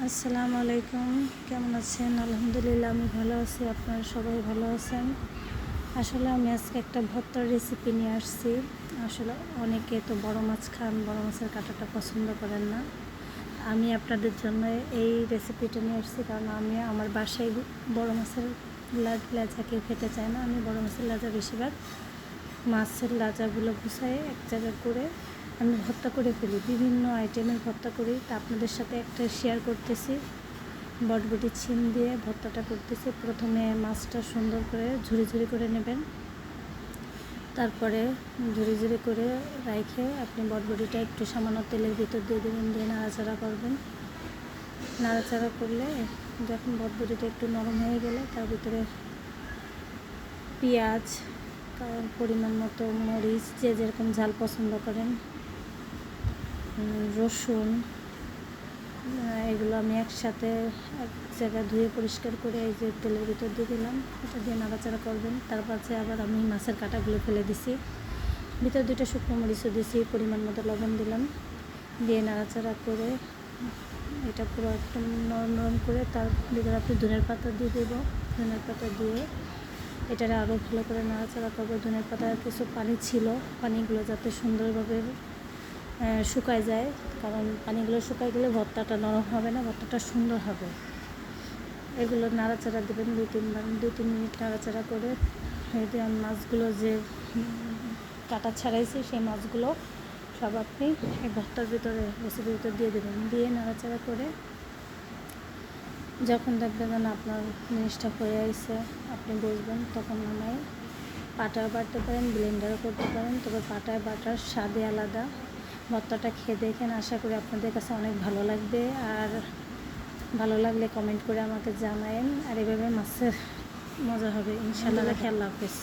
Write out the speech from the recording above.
আসসালামু আলাইকুম, কেমন আছেন? আলহামদুলিল্লাহ আমি ভালো আছি। আপনারা সবাই ভালো আছেন? আসলে আমি আজকে একটা ভর্তার রেসিপি নিয়ে আসছি। আসলে অনেকে তো বড় মাছ খান, বড় মাছের কাঁটাটা পছন্দ করেন না। আমি আপনাদের জন্য এই রেসিপিটা নিয়ে আসছি, কারণ আমি আমার বাসায় বড় মাছের লেজা কেউ খেতে চায় না। আমি বড় মাছের লেজা বেশিরভাগ মাছের লাজাগুলো গুছায়ে এক জায়গায় করে আমি ভর্তা করে ফেলি, বিভিন্ন আইটেমের ভর্তা করি। তা আপনাদের সাথে একটা শেয়ার করতেছি। বটবটি ছিম দিয়ে ভর্তাটা করতেছি। প্রথমে মাছটা সুন্দর করে ঝুরি ঝুরি করে নেবেন, তারপরে ঝুরি ঝুরি করে রাইখে আপনি বটবটিটা একটু সামান্য তেলের ভিতর দিয়ে দেবেন, দিয়ে নাড়াচাড়া করবেন। নাড়াচাড়া করলে যখন বটবটিটা একটু নরম হয়ে গেলে তার ভিতরে পেঁয়াজ, পরিমাণ মতো মরিচ, যে যেরকম ঝাল পছন্দ করেন, রসুন, এগুলো আমি একসাথে এক জায়গায় ধুয়ে পরিষ্কার করে এই যে তেলের ভিতর দিয়ে দিলাম। এটা দিয়ে নাড়াচাড়া করবেন। তারপর আবার আমি মাছের কাঁটাগুলো ফেলে দিছি, ভিতর 2টা শুকনো মরিচও দিছি, পরিমাণ মতো লবণ দিলাম, দিয়ে নাড়াচাড়া করে এটা পুরো একদম নরম নরম করে তার ভিতরে আপনি ধনের পাতা দিয়ে দেব। ধনের পাতা দিয়ে এটারে আরও ভালো করে নাড়াচাড়া করবো। ধনের পাতার কিছু পানি ছিল, পানিগুলো যাতে সুন্দরভাবে শুকায় যায়, কারণ পানিগুলো শুকায় গেলে ভর্তাটা নরম হবে না, ভর্তাটা সুন্দর হবে। এগুলো নাড়াচাড়া দেবেন 2-3 মিনিট নাড়াচাড়া করে। এতে আমি মাছগুলো যে কাটা ছাড়াইছি সেই মাছগুলো সব আপনি এই ভর্তার ভিতরে রেসিপির ভিতর দিয়ে দেবেন। দিয়ে নাড়াচাড়া করে যখন দেখবেন আপনার জিনিসটা হয়ে আসছে, আপনি বুঝবেন, তখন নামায় পাটায় বাটতে পারেন, ব্লেন্ডারও করতে পারেন। তবে পাটায় বাটার স্বাদই আলাদা। ভর্তাটা খেয়ে দেখেন, আশা করি আপনাদের কাছে অনেক ভালো লাগবে। আর ভালো লাগলে কমেন্ট করে আমাকে জানায়েন। আর এভাবে মাছের মজা হবে ইনশাআল্লাহ। আল্লাহ হাফেজ।